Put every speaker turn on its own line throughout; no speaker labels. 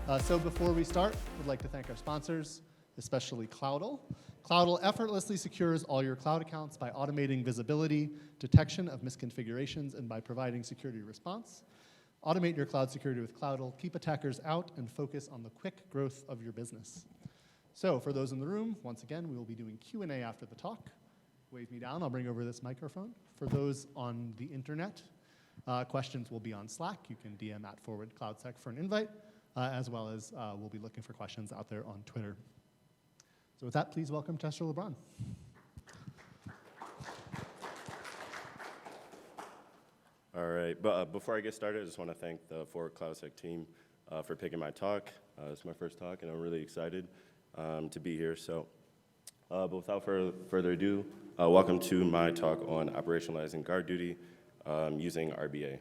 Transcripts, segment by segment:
So before we start, we'd like to thank our sponsors, especially Cloudl. Cloudl effortlessly secures all your cloud accounts by automating visibility, detection of misconfigurations, and by providing security response. Automate your cloud security with Cloudl, keep attackers out, and focus on the quick growth of your business. So for those in the room, once again, we will be doing Q&A after the talk. Wave me down, I'll bring over this microphone. For those on the internet, questions will be on Slack. You can DM @forwardcloudsec for an invite, as well as we'll be looking for questions out there on Twitter. So with that, please welcome Chester LeBron.
All right, but before I get started, I just want to thank the Forward CloudSec team for picking my talk. It's my first talk, and I'm really excited to be here. So, but without further ado, welcome to my talk on operationalizing Guard Duty using RBA.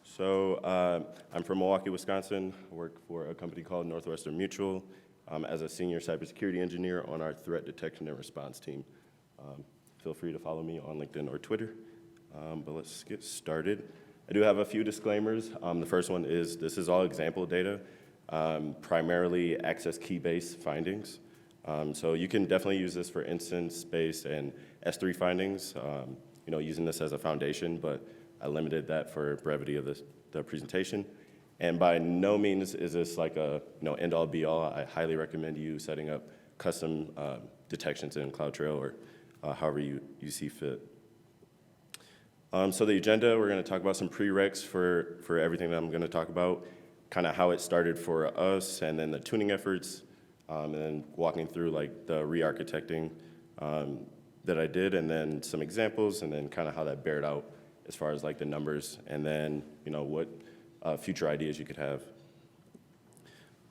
So, I'm from Milwaukee, Wisconsin. I work for a company called Northwestern Mutual as a senior cybersecurity engineer on our threat detection and response team. Feel free to follow me on LinkedIn or Twitter. But let's get started. I do have a few disclaimers. The first one is this is all example data, primarily access key-based findings. So you can definitely use this for instance-based and S3 findings, using this as a foundation, but I limited that for brevity of the presentation. And by no means is this like a end-all be-all. I highly recommend you setting up custom detections in CloudTrail or however you see fit. So the agenda, we're going to talk about some prereqs for everything that I'm going to talk about, kind of how it started for us, and then the tuning efforts, and then walking through like the re-architecting that I did, and then some examples, and then kind of how that bared out as far as like the numbers, and then what future ideas you could have.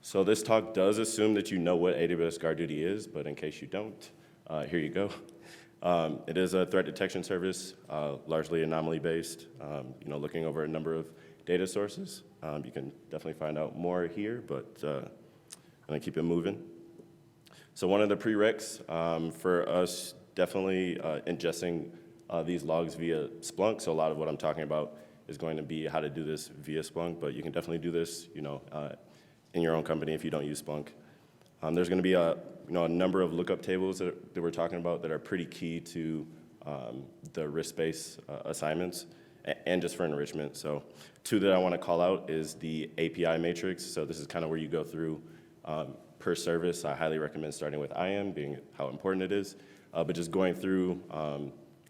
So this talk does assume that you know what AWS Guard Duty is, but in case you don't, here you go. It is a threat detection service, largely anomaly-based, looking over a number of data sources. You can definitely find out more here, but I'm going to keep it moving. So one of the prereqs for us, definitely ingesting these logs via Splunk. So a lot of what I'm talking about is going to be how to do this via Splunk, but you can definitely do this, in your own company if you don't use Splunk. There's going to be a number of lookup tables that we're talking about that are pretty key to the risk-based assignments and just for enrichment. So two that I want to call out is the API matrix. So this is kind of where you go through per service. I highly recommend starting with IAM, being how important it is, but just going through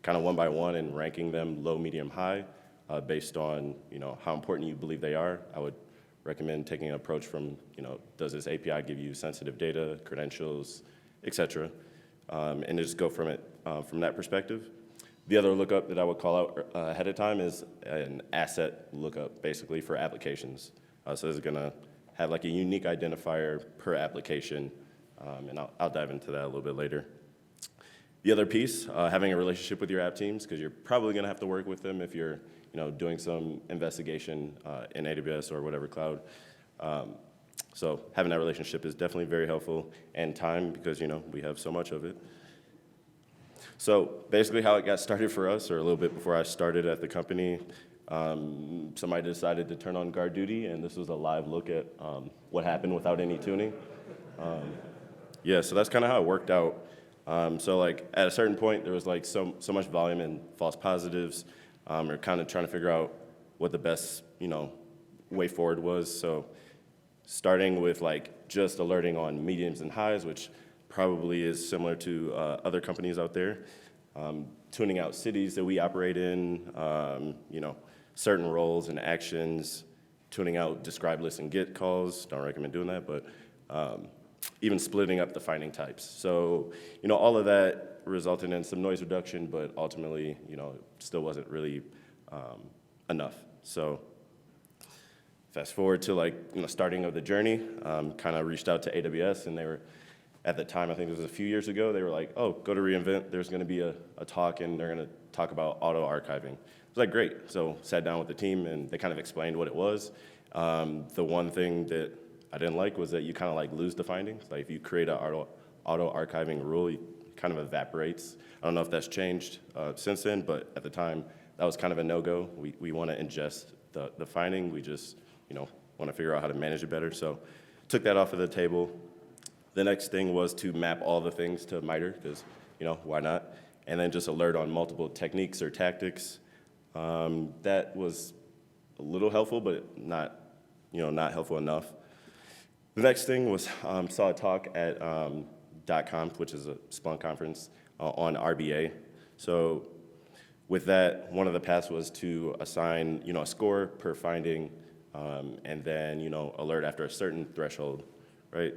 kind of one by one and ranking them low, medium, high based on how important you believe they are. I would recommend taking an approach from, does this API give you sensitive data, credentials, et cetera, and just go from it from that perspective. The other lookup that I would call out ahead of time is an asset lookup, basically for applications. So this is going to have like a unique identifier per application, and I'll dive into that a little bit later. The other piece, having a relationship with your app teams, because you're probably going to have to work with them if you're doing some investigation in AWS or whatever cloud. So having that relationship is definitely very helpful, and time, because we have so much of it. So basically how it got started for us, or a little bit before I started at the company, somebody decided to turn on Guard Duty, and this was a live look at what happened without any tuning. Yeah, so that's kind of how it worked out. So like at a certain point, there was like so much volume and false positives. We're kind of trying to figure out what the best, way forward was. So starting with like just alerting on mediums and highs, which probably is similar to other companies out there. Tuning out cities that we operate in, certain roles and actions, tuning out describe, list, and get calls. Don't recommend doing that, but even splitting up the finding types. So, all of that resulted in some noise reduction, but ultimately, still wasn't really enough. So fast forward to starting of the journey, kind of reached out to AWS, and they were, at the time, I think it was a few years ago, they were like, oh, go to reInvent, there's going to be a talk, and they're going to talk about auto-archiving. I was like, great. So sat down with the team, and they kind of explained what it was. The one thing that I didn't like was that you kind of lose the findings. Like if you create an auto-archiving rule, it kind of evaporates. I don't know if that's changed since then, but at the time, that was kind of a no-go. We want to ingest the finding. We just, want to figure out how to manage it better. So took that off of the table. The next thing was to map all the things to MITRE, because, why not? And then just alert on multiple techniques or tactics. That was a little helpful, but not helpful enough. The next thing was saw a talk at .conf, which is a Splunk conference, on RBA. So with that, one of the paths was to assign, a score per finding, and then, alert after a certain threshold, right?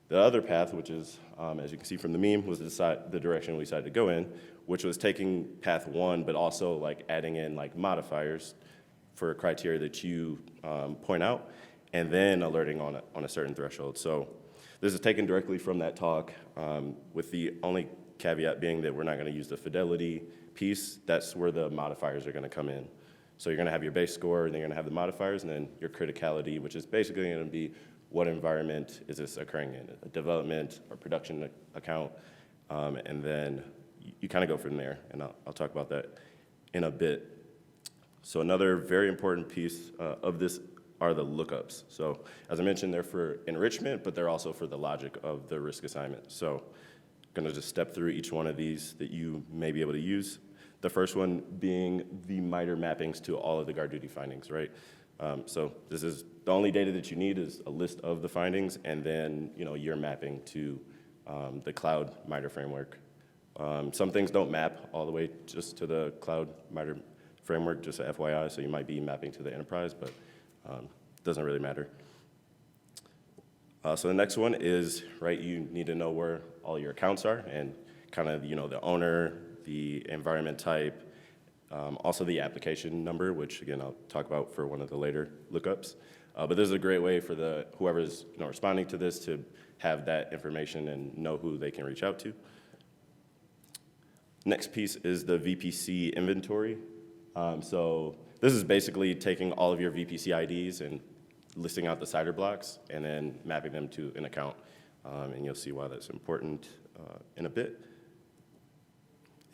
The other path, which is, as you can see from the meme, was the direction we decided to go in, which was taking path one, but also like adding in like modifiers for criteria that you point out, and then alerting on a certain threshold. So this is taken directly from that talk, with the only caveat being that we're not going to use the fidelity piece. That's where the modifiers are going to come in. So you're going to have your base score, and then you're going to have the modifiers, and then your criticality, which is basically going to be what environment is this occurring in, a development or production account, and then you kind of go from there, and I'll talk about that in a bit. So another very important piece of this are the lookups. So as I mentioned, they're for enrichment, but they're also for the logic of the risk assignment. So I'm going to just step through each one of these that you may be able to use. The first one being the MITRE mappings to all of the Guard Duty findings, right? So this is the only data that you need is a list of the findings, and then your mapping to the cloud MITRE framework. Some things don't map all the way just to the cloud MITRE framework, just a FYI, so you might be mapping to the enterprise, but doesn't really matter. So the next one is, right, you need to know where all your accounts are and kind of, the owner, the environment type, also the application number, which again, I'll talk about for one of the later lookups. But this is a great way for whoever's responding to this to have that information and know who they can reach out to. Next piece is the VPC Inventory. So this is basically taking all of your VPC IDs and listing out the CIDR blocks and then mapping them to an account. And you'll see why that's important in a bit.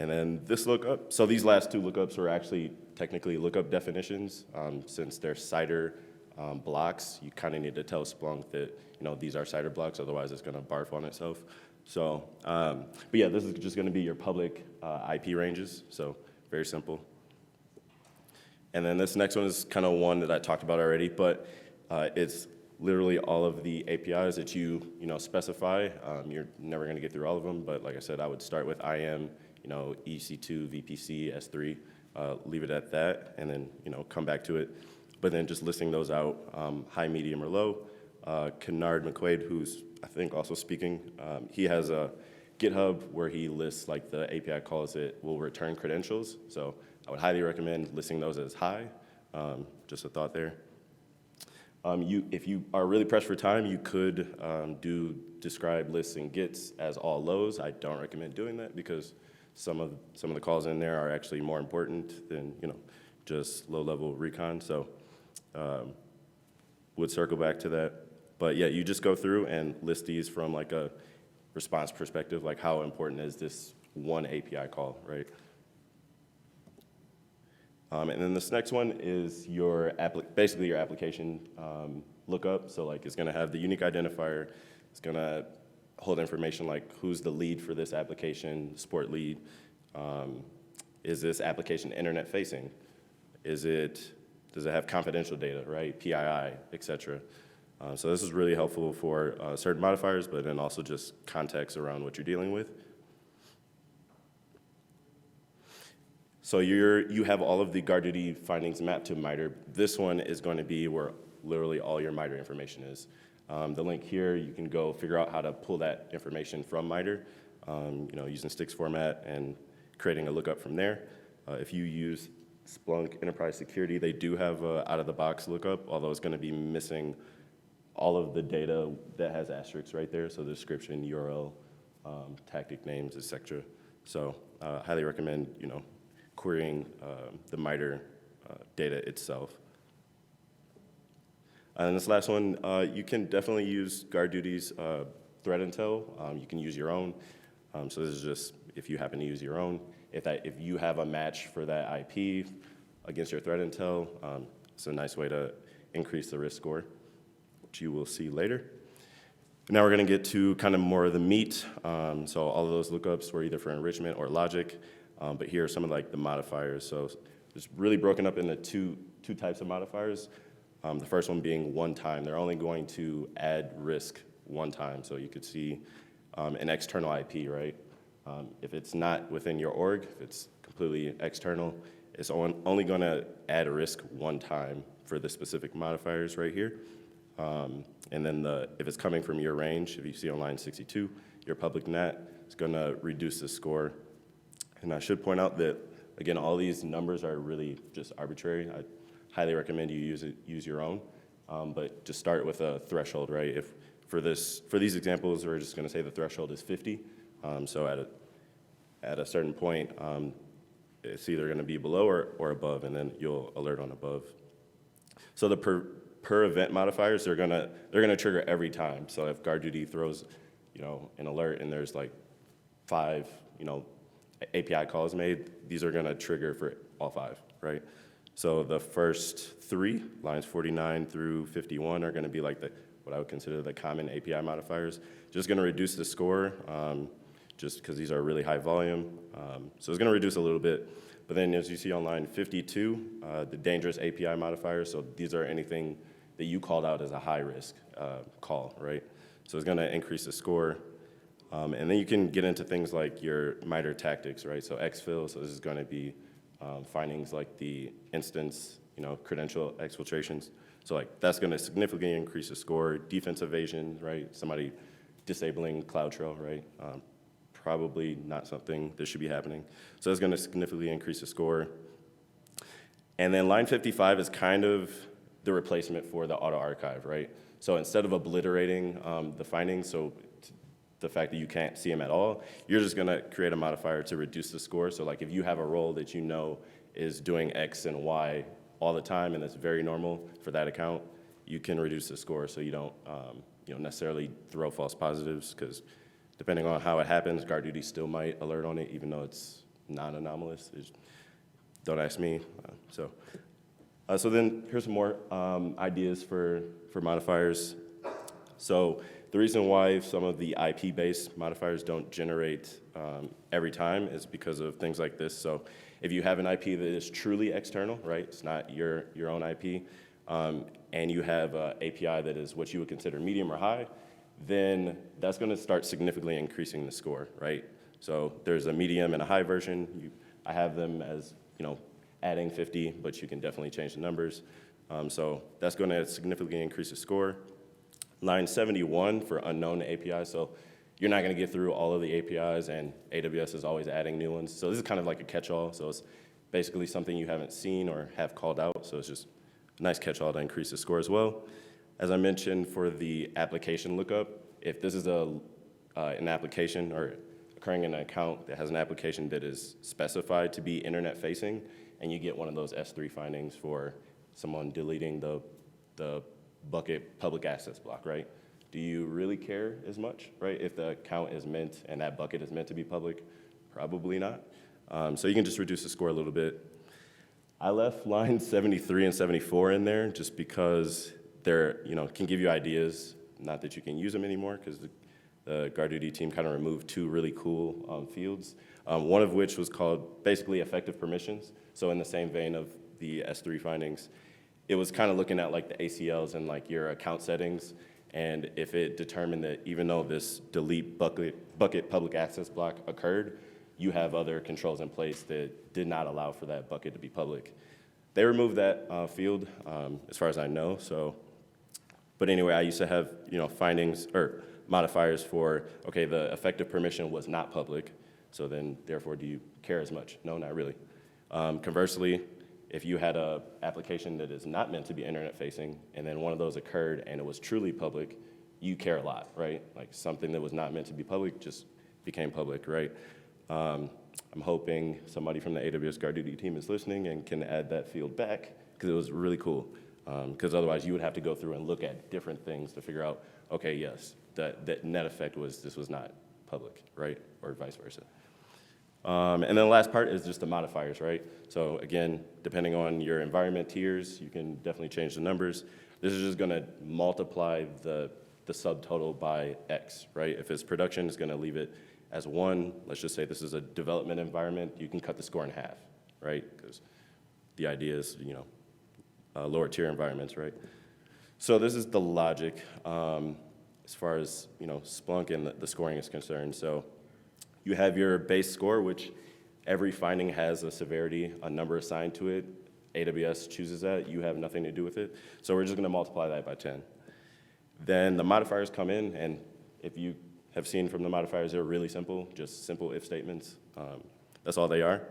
And then this lookup, so these last two lookups were actually technically lookup definitions. Since they're CIDR blocks, you kind of need to tell Splunk that these are CIDR blocks, otherwise it's going to barf on itself. So, but yeah, this is just going to be your public IP ranges, so very simple. And then this next one is kind of one that I talked about already, but it's literally all of the APIs that you specify. You're never going to get through all of them, but like I said, I would start with IAM, EC2, VPC, S3, leave it at that, and then come back to it. But then just listing those out, high, medium, or low. Kennard McQuaid, who's I think also speaking, he has a GitHub where he lists, like the API calls it, will return credentials. So I would highly recommend listing those as high. Just a thought there. If you are really pressed for time, you could do describe lists and gets as all lows. I don't recommend doing that because some of the calls in there are actually more important than just low-level recon. So would circle back to that. But yeah, you just go through and list these from like a response perspective, like how important is this one API call, right? And then this next one is basically your application lookup. So like it's going to have the unique identifier. It's going to hold information like who's the lead for this application, support lead. Is this application internet facing? Does it have confidential data, right? PII, et cetera. So this is really helpful for certain modifiers, but then also just context around what you're dealing with. So you have all of the Guard Duty findings mapped to MITRE. This one is going to be where literally all your MITRE information is. The link here, you can go figure out how to pull that information from MITRE, using sticks format and creating a lookup from there. If you use Splunk Enterprise Security, they do have a out-of-the-box lookup, although it's going to be missing all of the data that has asterisks right there, so the description, URL, tactic names, etc. So highly recommend, querying the MITRE data itself. And this last one, you can definitely use Guard Duty's threat intel. You can use your own. So this is just if you happen to use your own. If you have a match for that IP against your threat intel, it's a nice way to increase the risk score, which you will see later. Now we're going to get to kind of more of the meat. So all of those lookups were either for enrichment or logic, but here are some of like the modifiers. So it's really broken up into two types of modifiers. The first one being one time. They're only going to add risk one time. So you could see an external IP, right? If it's not within your org, if it's completely external, it's only going to add a risk one time for the specific modifiers right here. And then if it's coming from your range, if you see on line 62, your public NAT, it's going to reduce the score. And I should point out that, again, all these numbers are really just arbitrary. I highly recommend you use your own, but just start with a threshold, right? If for these examples, we're just going to say the threshold is 50. So at a certain point, it's either going to be below or above, and then you'll alert on above. So the per event modifiers, they're gonna trigger every time. So if Guard Duty throws, an alert and there's like 5, API calls made, these are gonna trigger for all 5, right? So the first 3, lines 49 through 51, are gonna be like what I would consider the common API modifiers. Just gonna reduce the score, just because these are really high volume. So it's gonna reduce a little bit. But then as you see on line 52, the dangerous API modifiers, so these are anything that you called out as a high risk call, right? So it's gonna increase the score. And then you can get into things like your MITRE tactics, right? So exfil, so this is gonna be findings like the instance, credential exfiltrations. So like that's gonna significantly increase the score. Defense evasion, right? Somebody disabling CloudTrail, right? Probably not something that should be happening. So that's gonna significantly increase the score. And then line 55 is kind of the replacement for the auto archive, right? So instead of obliterating the findings, so the fact that you can't see them at all, you're just gonna create a modifier to reduce the score. So like if you have a role that you know is doing X and Y all the time, and that's very normal for that account, you can reduce the score so you don't necessarily throw false positives, because depending on how it happens, Guard Duty still might alert on it, even though it's non-anomalous. Don't ask me. So then here's some more ideas for modifiers. So the reason why some of the IP-based modifiers don't generate every time is because of things like this. So if you have an IP that is truly external, right, it's not your own IP, and you have an API that is what you would consider medium or high, then that's going to start significantly increasing the score, right? So there's a medium and a high version. I have them as, adding 50, but you can definitely change the numbers. So that's going to significantly increase the score. Line 71 for unknown APIs. So you're not going to get through all of the APIs, and AWS is always adding new ones. So this is kind of like a catch-all. So it's basically something you haven't seen or have called out. So it's just a nice catch-all to increase the score as well. As I mentioned, for the application lookup, if this is an application or occurring in an account that has an application that is specified to be internet-facing, and you get one of those S3 findings for someone deleting the bucket public access block, right? Do you really care as much, right? If the account is meant and that bucket is meant to be public? Probably not. So you can just reduce the score a little bit. I left lines 73 and 74 in there just because they're, can give you ideas. Not that you can use them anymore, because the Guard Duty team kind of removed 2 really cool fields, one of which was called basically effective permissions. So in the same vein of the S3 findings, it was kind of looking at like the ACLs and like your account settings, and if it determined that even though this delete bucket public access block occurred, you have other controls in place that did not allow for that bucket to be public. They removed that field, as far as I know. So, but anyway, I used to have findings or modifiers for, okay, the effective permission was not public, so then therefore do you care as much? No, not really. Conversely, if you had an application that is not meant to be internet facing, and then one of those occurred and it was truly public, you care a lot, right? Like something that was not meant to be public just became public, right? I'm hoping somebody from the AWS Guard Duty team is listening and can add that field back, because it was really cool. Because otherwise you would have to go through and look at different things to figure out, okay, yes, that net effect was this was not public, right? Or vice versa. And then the last part is just the modifiers, right? So again, depending on your environment tiers, you can definitely change the numbers. This is just gonna multiply the subtotal by X, right? If it's production, it's gonna leave it as 1. Let's just say this is a development environment, you can cut the score in half, right? Because the idea is, lower tier environments, right? So this is the logic as far as, Splunk and the scoring is concerned. So you have your base score, which every finding has a severity, a number assigned to it. AWS chooses that, you have nothing to do with it. So we're just gonna multiply that by 10. Then the modifiers come in, and if you have seen from the modifiers, they're really simple, just simple if statements. That's all they are.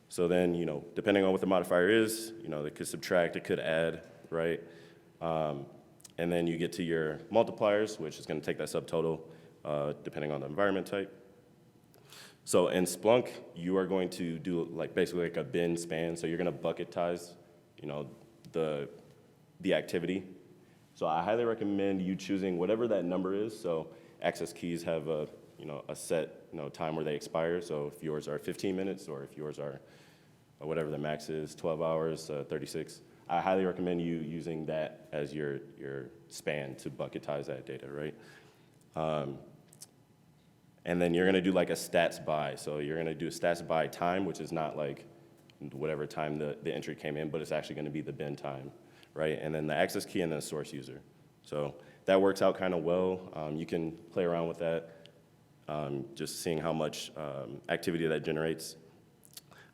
So then, depending on what the modifier is, they could subtract, it could add, right? And then you get to your multipliers, which is gonna take that subtotal, depending on the environment type. So in Splunk, you are going to do basically like a bin span. So you're gonna bucketize, the activity. So I highly recommend you choosing whatever that number is. So access keys have a set time where they expire. So if yours are 15 minutes, or if yours are whatever the max is, 12 hours, 36, I highly recommend you using that as your span to bucketize that data, right? And then you're gonna do like a stats by. So you're gonna do a stats by time, which is not like whatever time the entry came in, but it's actually gonna be the bin time, right? And then the access key and then the source user. So that works out kind of well. You can play around with that, just seeing how much activity that generates.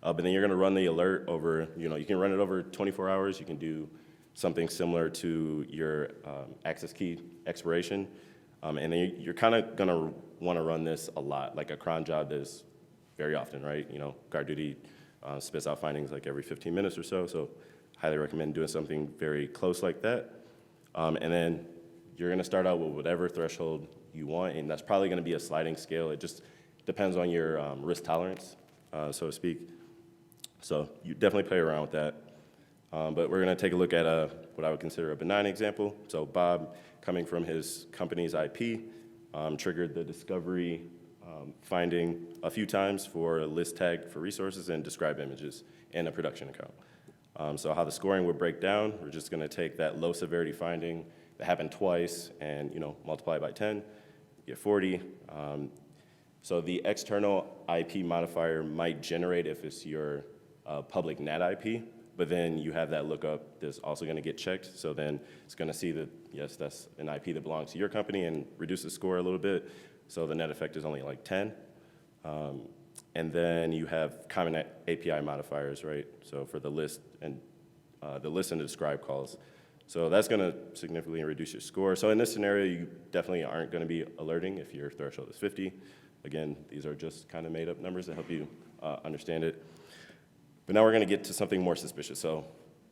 But then you're gonna run the alert over, you can run it over 24 hours. You can do something similar to your access key expiration. And then you're kind of gonna wanna run this a lot. Like a cron job does very often, right? Guard Duty spits out findings like every 15 minutes or so. So highly recommend doing something very close like that. And then you're gonna start out with whatever threshold you want, and that's probably gonna be a sliding scale. It just depends on your risk tolerance, so to speak. So you definitely play around with that. But we're gonna take a look at what I would consider a benign example. So Bob, coming from his company's IP, triggered the discovery finding a few times for a list tag for resources and describe images in a production account. So how the scoring would break down, we're just gonna take that low severity finding that happened twice and multiply it by 10, get 40. So the external IP modifier might generate if it's your public NAT IP, but then you have that lookup that's also gonna get checked. So then it's gonna see that, yes, that's an IP that belongs to your company and reduce the score a little bit. So the net effect is only like 10. And then you have common API modifiers, right? So for the list and the describe calls. So that's gonna significantly reduce your score. So in this scenario, you definitely aren't gonna be alerting if your threshold is 50. Again, these are just kind of made up numbers to help you understand it. But now we're gonna get to something more suspicious. So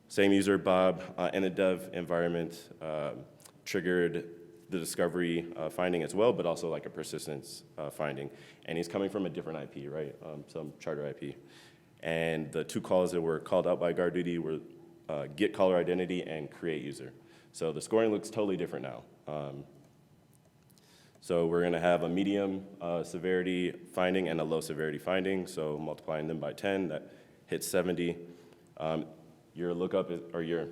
same user, Bob, in the dev environment, triggered the discovery finding as well, but also like a persistence finding. And he's coming from a different IP, right? Some charter IP. And the two calls that were called out by Guard Duty were get caller identity and create user. So the scoring looks totally different now. So we're gonna have a medium severity finding and a low severity finding. So multiplying them by 10, that hits 70. Your lookup or your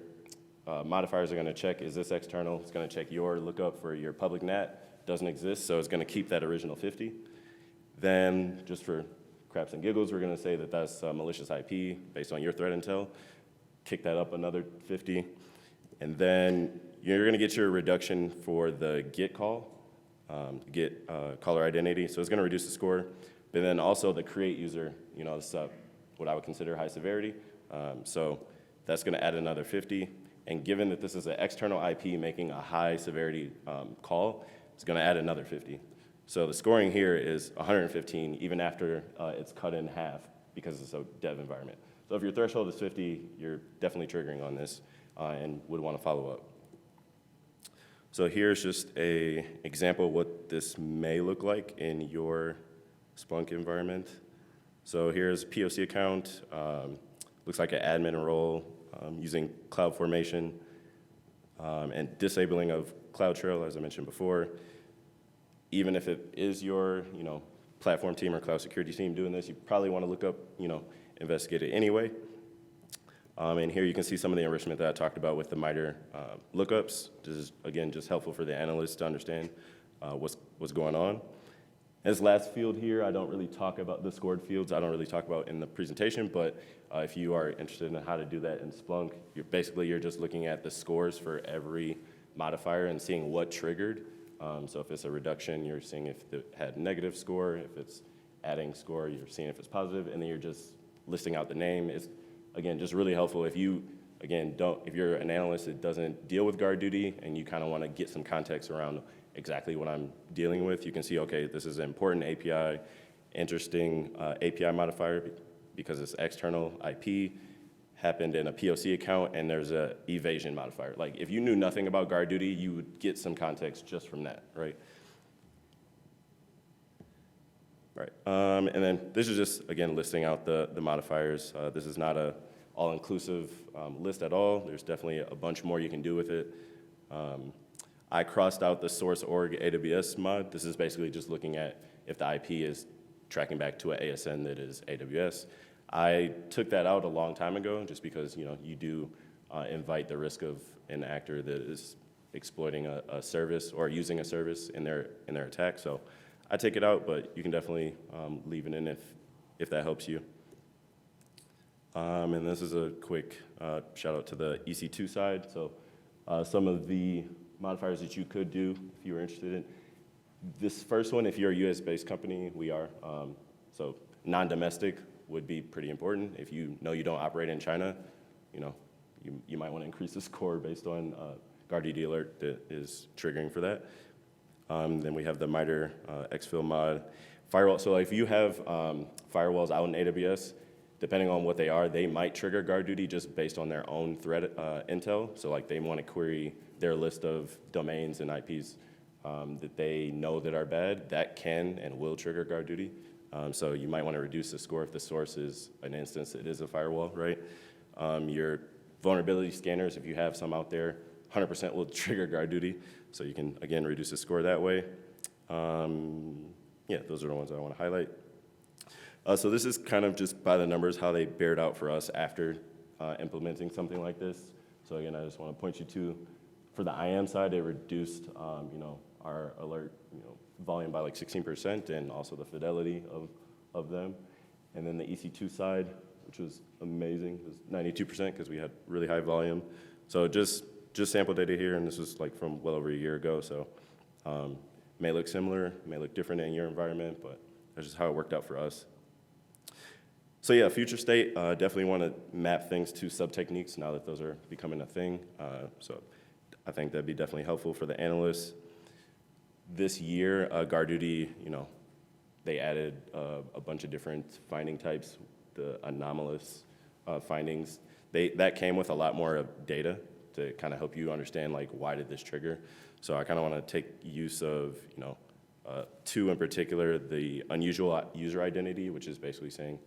modifiers are gonna check, is this external? It's gonna check your lookup for your public NAT, doesn't exist, so it's gonna keep that original 50. Then, just for craps and giggles, we're gonna say that that's a malicious IP based on your threat intel, kick that up another 50. And then you're gonna get your reduction for the get call, get caller identity, so it's gonna reduce the score. But then also the create user, this what I would consider high severity. So that's gonna add another 50. And given that this is an external IP making a high severity call, it's gonna add another 50. So the scoring here is 115 even after it's cut in half because it's a dev environment. So if your threshold is 50, you're definitely triggering on this and would wanna follow up. So here's just an example of what this may look like in your Splunk environment. So here's a POC account, looks like an admin role using CloudFormation and disabling of CloudTrail, as I mentioned before. Even if it is your platform team or cloud security team doing this, you probably want to look up, investigate it anyway. And here you can see some of the enrichment that I talked about with the MITRE lookups. This is, again, just helpful for the analysts to understand what's going on. This last field here, I don't really talk about the scored fields. I don't really talk about in the presentation, but if you are interested in how to do that in Splunk, you're just looking at the scores for every modifier and seeing what triggered. So if it's a reduction, you're seeing if it had negative score. If it's adding score, you're seeing if it's positive, and then you're just listing out the name. It's, again, just really helpful if you, if you're an analyst that doesn't deal with guard duty and you kind of want to get some context around exactly what I'm dealing with, you can see, okay, this is an important API, interesting API modifier because it's external IP, happened in a POC account, and there's a evasion modifier. Like, if you knew nothing about guard duty, you would get some context just from that, right? Right, and then this is just, again, listing out the modifiers. This is not a all-inclusive list at all. There's definitely a bunch more you can do with it. I crossed out the source org AWS mod. This is basically just looking at if the IP is tracking back to an ASN that is AWS. I took that out a long time ago just because, you do invite the risk of an actor that is exploiting a service or using a service in their attack. So I take it out, but you can definitely leave it in if that helps you. And this is a quick shout out to the EC2 side. So some of the modifiers that you could do if you were interested in. This first one, if you're a US-based company, we are. So non-domestic would be pretty important. If you know you don't operate in China, you might want to increase the score based on Guard Duty alert that is triggering for that. Then we have the MITRE exfil mod. Firewall, so if you have firewalls out in AWS, depending on what they are, they might trigger Guard Duty just based on their own threat intel. So like they want to query their list of domains and IPs that they know that are bad. That can and will trigger Guard Duty. So you might want to reduce the score if the source is an instance that is a firewall, right? Your vulnerability scanners, if you have some out there, 100% will trigger Guard Duty. So you can, again, reduce the score that way. Yeah, those are the ones I want to highlight. So this is kind of just by the numbers, how they bared out for us after implementing something like this. So again, I just want to point you to, for the IAM side, they reduced, our alert, volume by like 16%, and also the fidelity of them. And then the EC2 side, which was amazing, was 92% because we had really high volume. So just sample data here, and this was like from well over a year ago. So may look similar, may look different in your environment, but that's just how it worked out for us. So yeah, future state, definitely want to map things to sub-techniques now that those are becoming a thing. So I think that'd be definitely helpful for the analysts. This year, Guard Duty, they added a bunch of different finding types, the anomalous findings. That came with a lot more data to kind of help you understand, like, why did this trigger? So I kind of want to take use of, two in particular, the unusual user identity, which is basically saying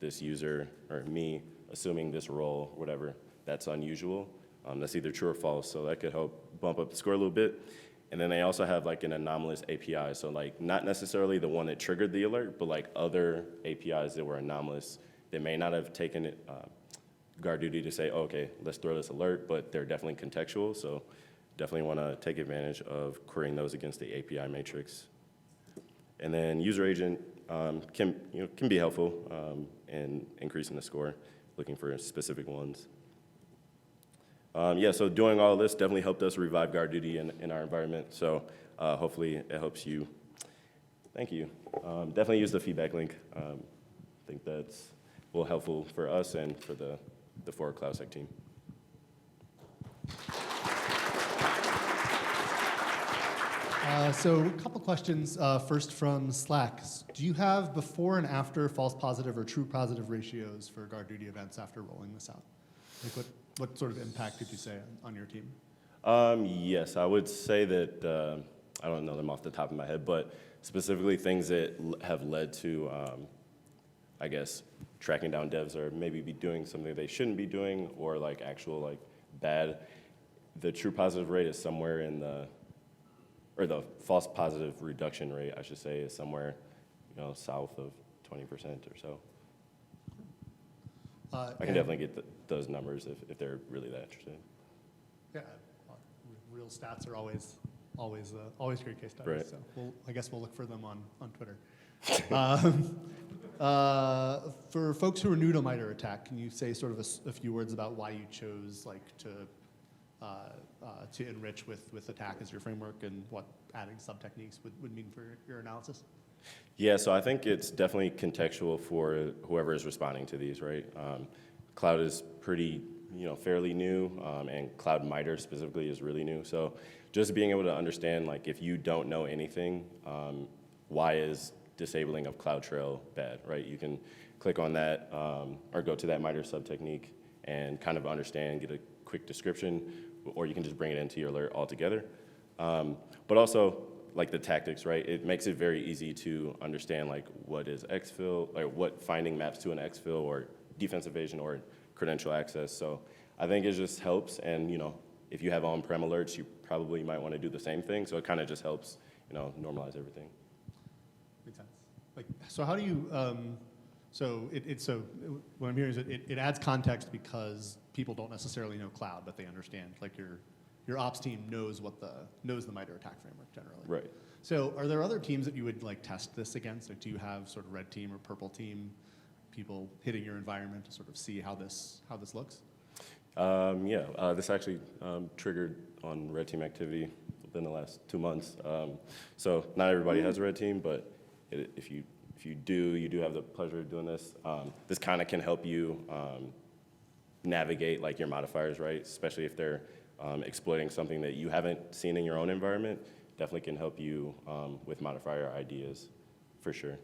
this user, or me, assuming this role, whatever, that's unusual. That's either true or false, so that could help bump up the score a little bit. And then they also have like an anomalous API, so like not necessarily the one that triggered the alert, but like other APIs that were anomalous that may not have taken it, Guard Duty to say, oh, okay, let's throw this alert, but they're definitely contextual, so definitely want to take advantage of querying those against the API matrix. And then user agent can be helpful in increasing the score, looking for specific ones. Yeah, so doing all of this definitely helped us revive Guard Duty in our environment, so hopefully it helps you. Thank you. Definitely use the feedback link. I think that's helpful for us and for the Forward CloudSec team.
So a couple questions, first from Slack. Do you have before and after false positive or true positive ratios for Guard Duty events after rolling this out? Like what sort of impact did you say on your team?
Yes, I would say that, I don't know them off the top of my head, but specifically things that have led to, I guess, tracking down devs or maybe be doing something they shouldn't be doing, or like actual like bad. The true positive rate is somewhere in the false positive reduction rate, I should say, is somewhere, south of 20% or so. I can
and-
definitely get those numbers if they're really that interested.
Yeah, well, real stats are always great case studies.
Right.
So I guess we'll look for them on Twitter. For folks who are new to MITRE ATT&CK, can you say sort of a few words about why you chose to enrich with attack as your framework and what adding sub-techniques would mean for your analysis?
Yeah, so I think it's definitely contextual for whoever is responding to these, right? Cloud is pretty, fairly new, and Cloud MITRE specifically is really new. So just being able to understand, like, if you don't know anything, why is disabling of CloudTrail bad, right? You can click on that or go to that MITRE sub-technique and kind of understand, get a quick description, or you can just bring it into your alert altogether. But also, like the tactics, right? It makes it very easy to understand like what is exfil, or what finding maps to an exfil or defense evasion or credential access. So I think it just helps, and if you have on-prem alerts, you probably might want to do the same thing. So it kind of just helps, normalize everything.
Makes sense. Like, so how do you? So what I'm hearing is it adds context because people don't necessarily know cloud, but they understand. Like your ops team knows the MITRE ATT&CK framework generally.
Right.
So are there other teams that you would like test this against? Like, do you have sort of red team or purple team people hitting your environment to sort of see how this looks?
This actually triggered on red team activity within the last 2 months. So not everybody has a red team, but if you do, you do have the pleasure of doing this. This kind of can help you navigate like your modifiers, right? Especially if they're exploiting something that you haven't seen in your own environment. Definitely can help you with modifier ideas, for sure.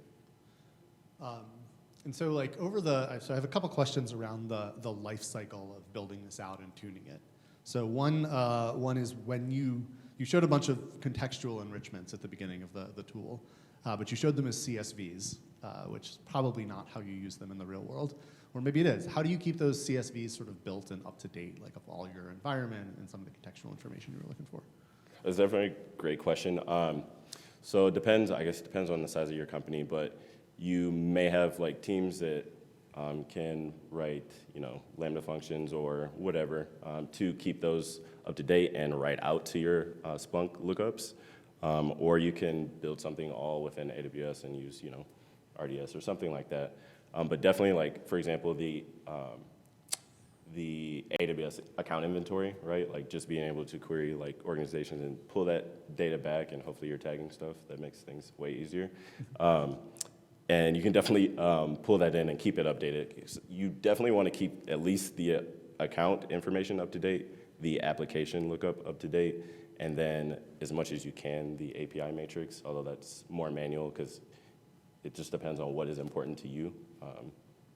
And so like so I have a couple questions around the life cycle of building this out and tuning it. So one is when you showed a bunch of contextual enrichments at the beginning of the tool, but you showed them as CSVs, which is probably not how you use them in the real world. Or maybe it is. How do you keep those CSVs sort of built and up to date, like of all your environment and some of the contextual information you were looking for?
That's definitely a great question. So it depends, I guess it depends on the size of your company, but you may have like teams that can write, Lambda functions or whatever to keep those up to date and write out to your Splunk lookups. Or you can build something all within AWS and use, RDS or something like that. But definitely, like, for example, the AWS account inventory, right? Like just being able to query like organizations and pull that data back, and hopefully you're tagging stuff. That makes things way easier. And you can definitely pull that in and keep it updated. You definitely want to keep at least the account information up to date, the application lookup up to date, and then as much as you can, the API matrix, although that's more manual because it just depends on what is important to you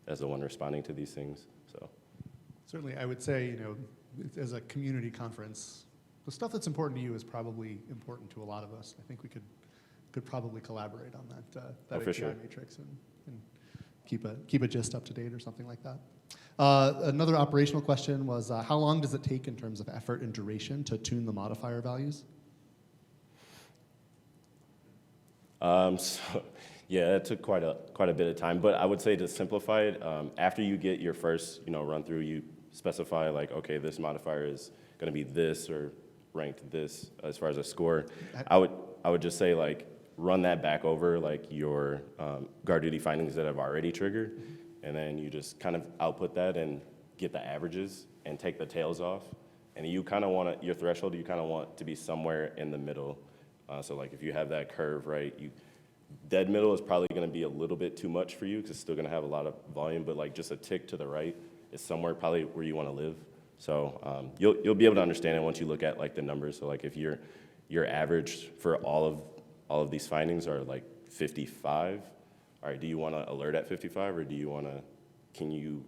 as the one responding to these things. So
Certainly, I would say, as a community conference, the stuff that's important to you is probably important to a lot of us. I think we could probably collaborate on that API
sure.
matrix and keep a gist up to date or something like that. Another operational question was, how long does it take in terms of effort and duration to tune the modifier values?
Yeah, it took quite a bit of time, but I would say to simplify it, after you get your first run through, you specify like, okay, this modifier is going to be this or ranked this as far as a score. I would just say like run that back over like your guard duty findings that have already triggered, and then you just kind of output that and get the averages and take the tails off. And you kind of want your threshold, you kind of want to be somewhere in the middle. So like if you have that curve, right, dead middle is probably going to be a little bit too much for you because it's still going to have a lot of volume, but like just a tick to the right is somewhere probably where you want to live. So you'll be able to understand it once you look at like the numbers. So like if your average for all of these findings are like 55, all right, do you want to alert at 55 or do you want to, can you,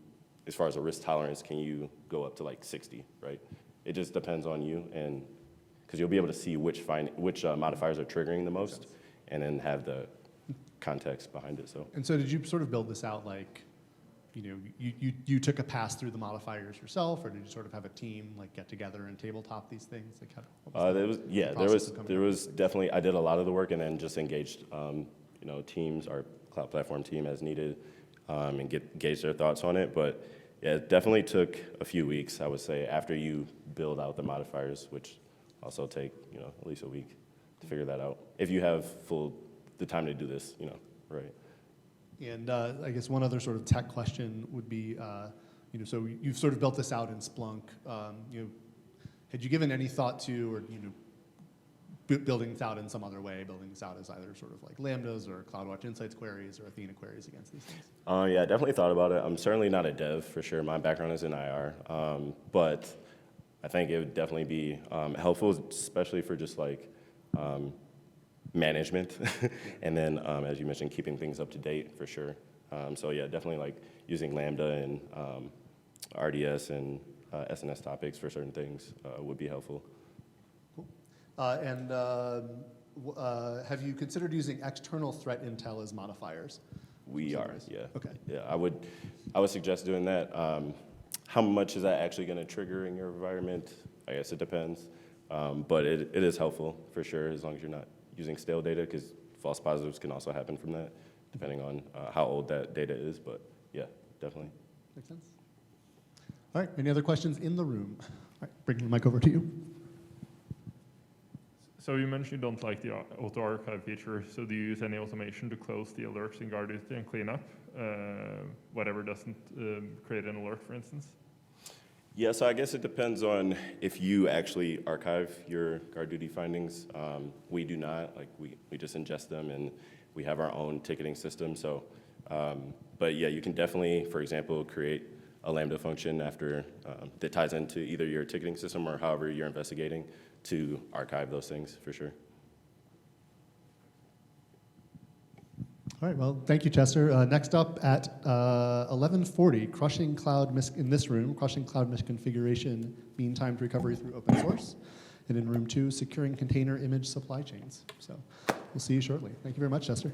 as far as a risk tolerance, can you go up to like 60, right? It just depends on you, and because you'll be able to see which modifiers are triggering the most, and then have the context behind it. So. And
so did you sort of build this out like, you took a pass through the modifiers yourself, or did you sort of have a team like get together and tabletop these things? Like there was definitely, I did a lot of the work and then just engaged, teams or
cloud platform team as needed and gauge their thoughts on it. But yeah, it definitely took a few weeks, I would say, after you build out the modifiers, which also take, at least a week to figure that out. If you have the time to do this, right.
And I guess one other sort of tech question would be, so you've sort of built this out in Splunk. Had you given any thought to, or building this out in some other way, building this out as either sort of like Lambdas or CloudWatch Insights queries or Athena queries against these things?
Yeah, I definitely thought about it. I'm certainly not a dev for sure. My background is in IR, but I think it would definitely be helpful, especially for just like management, and then as you mentioned, keeping things up to date for sure. So yeah, definitely like using Lambda and RDS and SNS topics for certain things would be helpful.
Cool. Have you considered using external threat intel as modifiers?
We are, yeah.
Okay.
Yeah, I would suggest doing that. How much is that actually going to trigger in your environment? I guess it depends. But it is helpful for sure, as long as you're not using stale data, because false positives can also happen from that, depending on how old that data is. But yeah, definitely.
Makes sense. All right, any other questions in the room? All right, bring the mic over to you.
So you mentioned you don't like the auto-archive feature, so do you use any automation to close the alerts in Guard Duty and clean up whatever doesn't create an alert, for instance?
Yeah, so I guess it depends on if you actually archive your Guard Duty findings. We do not, like we just ingest them, and we have our own ticketing system. So, but yeah, you can definitely, for example, create a Lambda function after that ties into either your ticketing system or however you're investigating to archive those things for sure.
All right, well, thank you, Chester. Next up at 11:40, crushing cloud misconfiguration, mean time to recovery through open source. And in room 2, securing container image supply chains. So we'll see you shortly. Thank you very much, Chester.